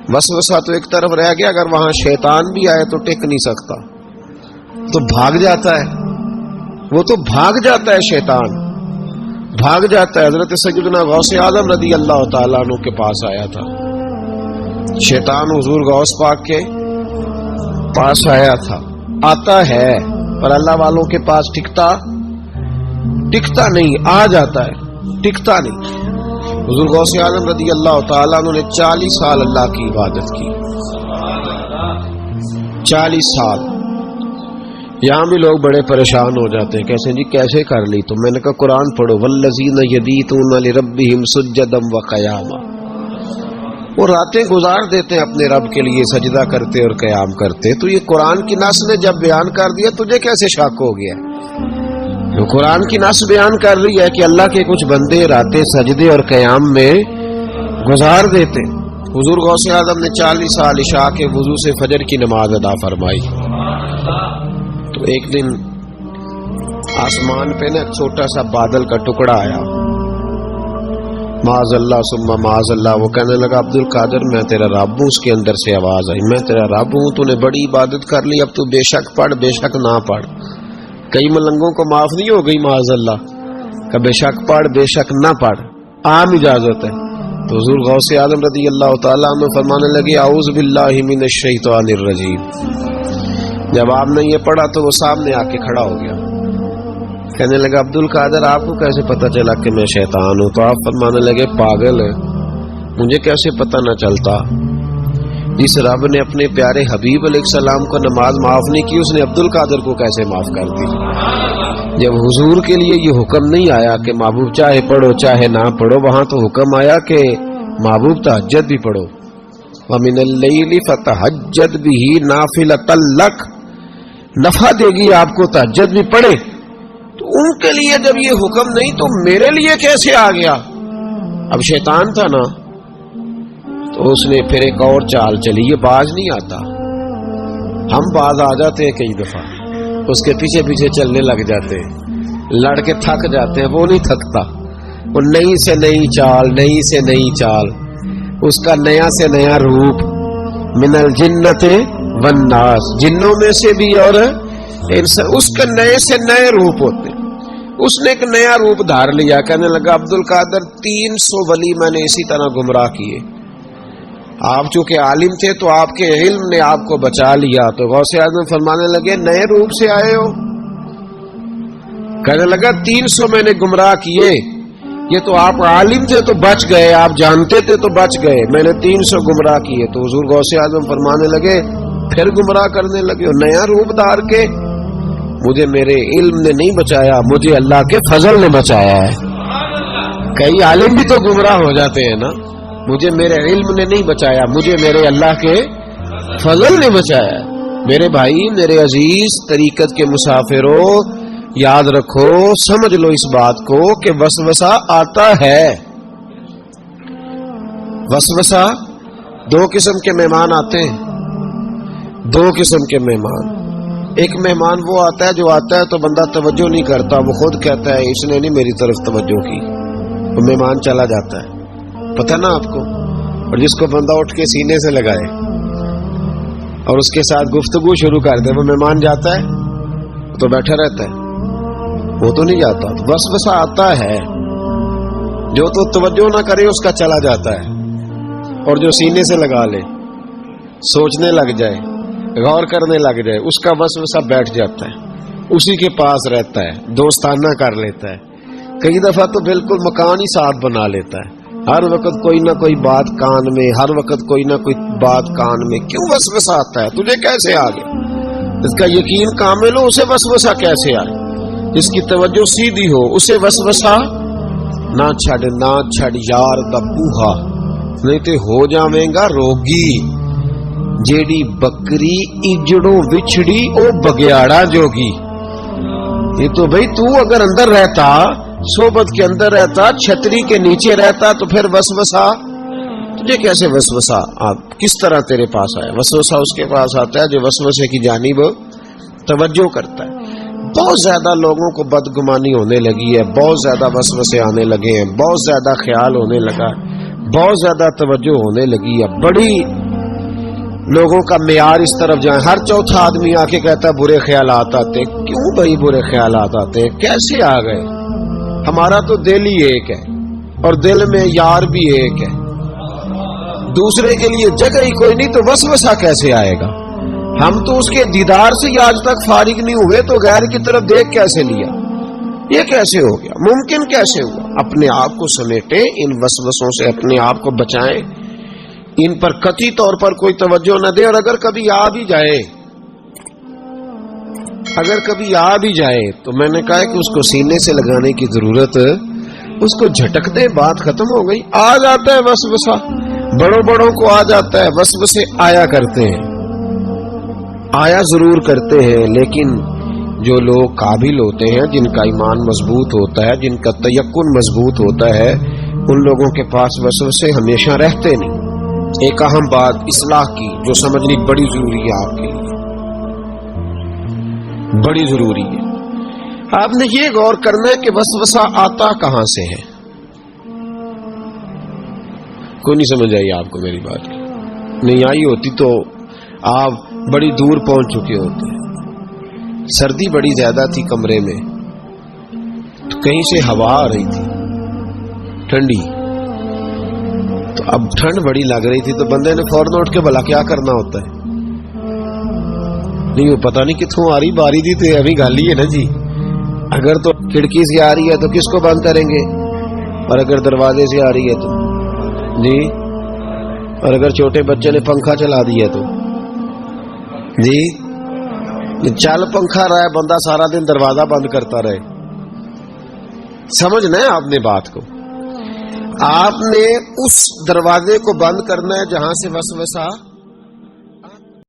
وسوسہ تو ایک طرف رہ گیا، اگر وہاں شیطان بھی آئے تو ٹک نہیں سکتا، تو بھاگ جاتا ہے، وہ تو بھاگ جاتا ہے، شیطان بھاگ جاتا ہے۔ حضرت سیدنا غوث اعظم رضی اللہ تعالیٰ عنہ کے پاس آیا تھا، شیطان حضور غوث پاک کے پاس آیا تھا، آتا ہے پر اللہ والوں کے پاس ٹکتا نہیں، آ جاتا ہے، ٹکتا نہیں۔ حضور غوث اعظم رضی اللہ تعالیٰ عنہ نے 40 سال اللہ کی عبادت کی، 40 سال۔ یہاں بھی لوگ بڑے پریشان ہو جاتے ہیں، کیسے جی کیسے کر لی؟ تو میں نے کہا قرآن پڑھو، والذین یبیتون لربہم سجدا وقیاما، وہ راتیں گزار دیتے ہیں اپنے رب کے لیے سجدہ کرتے اور قیام کرتے۔ تو یہ قرآن کی نص نے جب بیان کر دیا، تجھے کیسے شک ہو گیا؟ جو قرآن کی نص بیان کر رہی ہے کہ اللہ کے کچھ بندے راتیں سجدے اور قیام میں گزار دیتے۔ حضور غوث اعظم نے 40 سال عشاء کے وضو سے فجر کی نماز ادا فرمائی۔ تو ایک دن آسمان پہ نا چھوٹا سا بادل کا ٹکڑا آیا، معاذ اللہ ثم معاذ اللہ، وہ کہنے لگا عبد القادر میں تیرا رب ہوں۔ اس کے اندر سے آواز آئی، میں تیرا رب ہوں، تو نے بڑی عبادت کر لی، اب تو بے شک پڑھ بے شک نہ پڑھ۔ کئی ملنگوں کو معاف نہیں ہو گئی معاذ اللہ کہ بے شک پڑھ بے شک نہ پڑھ، عام اجازت ہے۔ تو حضور غوث اعظم رضی اللہ تعالیٰ عنہ فرمانے لگے اعوذ باللہ من الشیطان الرجیم۔ جب آپ نے یہ پڑھا تو وہ سامنے آ کے کھڑا ہو گیا، کہنے لگا عبد القادر آپ کو کیسے پتا چلا کہ میں شیطان ہوں؟ تو آپ فرمانے لگے پاگل ہے، مجھے کیسے پتا نہ چلتا؟ جس رب نے اپنے پیارے حبیب علیہ السلام کو نماز معاف نہیں کی، اس نے عبد القادر کو کیسے معاف کر دی؟ جب حضور کے لیے یہ حکم نہیں آیا کہ محبوب چاہے پڑھو چاہے نہ پڑھو، وہاں تو حکم آیا کہ محبوب تہجد بھی پڑھو، وَمِنَ اللَّيْلِ فَتَہجد بِهِ نَافِلَةً لَكَ، نفع دے گی آپ کو، تہجد بھی پڑھے۔ تو ان کے لیے جب یہ حکم نہیں تو میرے لیے کیسے آ گیا؟ اب شیطان تھا نا، تو اس نے پھر ایک اور چال چلی، یہ باز نہیں آتا، ہم باز آ جاتے ہیں کئی دفعہ، اس کے پیچھے پیچھے چلنے لگ جاتے ہیں، لڑ کے تھک جاتے ہیں، وہ نہیں تھکتا، وہ نئی سے نئی چال، نئی سے نئی چال، اس کا نیا سے نیا روپ، من الجنت والناس، جنوں میں سے بھی اور اس کے نئے سے نئے روپ ہوتے۔ اس نے ایک نیا روپ دھار لیا، کہنے لگا عبد القادر 300 ولی میں نے اسی طرح گمراہ کیے، آپ چونکہ عالم تھے تو آپ کے علم نے آپ کو بچا لیا۔ تو غوث اعظم فرمانے لگے نئے روپ سے آئے ہو؟ کہنے لگا 300 میں نے گمراہ کیے، یہ تو آپ عالم تھے تو بچ گئے، آپ جانتے تھے تو بچ گئے، میں نے 300 گمراہ کیے۔ تو حضور غوث اعظم فرمانے لگے پھر گمراہ کرنے لگے ہو نیا روپ دھار کے؟ مجھے میرے علم نے نہیں بچایا، مجھے اللہ کے فضل نے بچایا ہے۔ کئی عالم بھی تو گمراہ ہو جاتے ہیں نا، مجھے میرے علم نے نہیں بچایا، مجھے میرے اللہ کے فضل نے بچایا۔ میرے بھائی، میرے عزیز طریقت کے مسافروں، یاد رکھو، سمجھ لو اس بات کو کہ وسوسہ آتا ہے۔ وسوسہ، دو قسم کے مہمان آتے ہیں، دو قسم کے مہمان۔ ایک مہمان وہ آتا ہے جو آتا ہے تو بندہ توجہ نہیں کرتا، وہ خود کہتا ہے اس نے نہیں میری طرف توجہ کی، وہ مہمان چلا جاتا ہے، پتہ نا آپ کو۔ اور جس کو بندہ اٹھ کے سینے سے لگائے اور اس کے ساتھ گفتگو شروع کر دے، وہ مہمان جاتا ہے تو بیٹھا رہتا ہے، وہ تو نہیں جاتا۔ وسوسہ آتا ہے، جو تو توجہ نہ کرے اس کا چلا جاتا ہے، اور جو سینے سے لگا لے، سوچنے لگ جائے، غور کرنے لگ جائے، اس کا وسوسہ بیٹھ جاتا ہے، اسی کے پاس رہتا ہے، دوستانہ کر لیتا ہے، کئی دفعہ تو بالکل مکان ہی ساتھ بنا لیتا ہے، ہر وقت کوئی نہ کوئی بات کان میں، ہر وقت کوئی نہ کوئی بات کان میں۔ کیوں وسوسہ آتا ہے؟ تجھے کیسے آ گیا؟ جس کا یقین کامل ہو اسے وسوسہ کیسے آئے؟ جس کی توجہ سیدھی ہو اسے وسوسہ نہ چھڑ یار دا بوہا، نہیں تے ہو جاویں گا روگی۔ جیڑی بکری اجڑوں وچھڑی او بگیاڑا جوگی۔ یہ تو بھئی تو اگر اندر رہتا، صحبت کے اندر رہتا، چھتری کے نیچے رہتا، تو پھر وسوسہ تجھے کیسے وسوسہ کس طرح تیرے پاس آیا؟ وسوسہ اس کے پاس آتا ہے جو وسوسے کی جانب توجہ کرتا ہے۔ بہت زیادہ لوگوں کو بدگمانی ہونے لگی ہے، بہت زیادہ وسوسے آنے لگے ہیں، بہت زیادہ خیال ہونے لگا ہے، بہت زیادہ توجہ ہونے لگی ہے، بڑی لوگوں کا معیار اس طرف جائیں. ہر چوتھا آدمی آ کے کہتا ہے برے خیالات آتے. کیوں بھائی برے خیالات آتے ہیں؟ کیسے آ گئے؟ ہمارا تو دل ہی ایک ہے اور دل میں یار بھی ایک ہے. دوسرے کے لیے جگہ ہی کوئی نہیں تو وسوسہ کیسے آئے گا؟ ہم تو اس کے دیدار سے ہی آج تک فارغ نہیں ہوئے تو غیر کی طرف دیکھ کیسے لیا؟ یہ کیسے ہو گیا؟ ممکن کیسے ہوا؟ اپنے آپ کو سمیٹیں، ان وسوسوں سے اپنے آپ کو بچائیں، ان پر قطعی طور پر کوئی توجہ نہ دیں. اور اگر کبھی آ بھی جائے تو میں نے کہا کہ اس کو سینے سے لگانے کی ضرورت، اس کو جھٹک دے، بات ختم ہو گئی. آ جاتا ہے وسوسہ، بڑوں کو آ جاتا ہے وسوسے، آیا کرتے ہیں، آیا ضرور کرتے ہیں. لیکن جو لوگ قابل ہوتے ہیں، جن کا ایمان مضبوط ہوتا ہے، جن کا تیقن مضبوط ہوتا ہے، ان لوگوں کے پاس وسوسے ہمیشہ رہتے نہیں. ایک اہم بات اصلاح کی جو سمجھنی بڑی ضروری ہے، آپ کے لیے بڑی ضروری ہے. آپ نے یہ غور کرنا ہے کہ وسوسہ آتا کہاں سے ہے. کوئی نہیں سمجھ آئی آپ کو میری بات؟ نہیں آئی ہوتی تو آپ بڑی دور پہنچ چکے ہوتے. سردی بڑی زیادہ تھی کمرے میں، تو کہیں سے ہوا آ رہی تھی ٹھنڈی، تو اب ٹھنڈ بڑی لگ رہی تھی تو بندے نے فوراً اٹھ کے بھلا کیا کرنا ہوتا ہے؟ نہیں وہ پتہ نہیں کتوں آ رہی، باری دی تو ابھی گالی ہے نا جی. اگر تو کھڑکی سے آ رہی ہے تو کس کو بند کریں گے، اور اگر دروازے سے آ رہی ہے تو جی، اور اگر چھوٹے بچے نے پنکھا چلا دیا تو جی، چل پنکھا رہا ہے بندہ سارا دن دروازہ بند کرتا رہے. سمجھنا ہے آپ نے بات کو. آپ نے اس دروازے کو بند کرنا ہے جہاں سے وسوسہ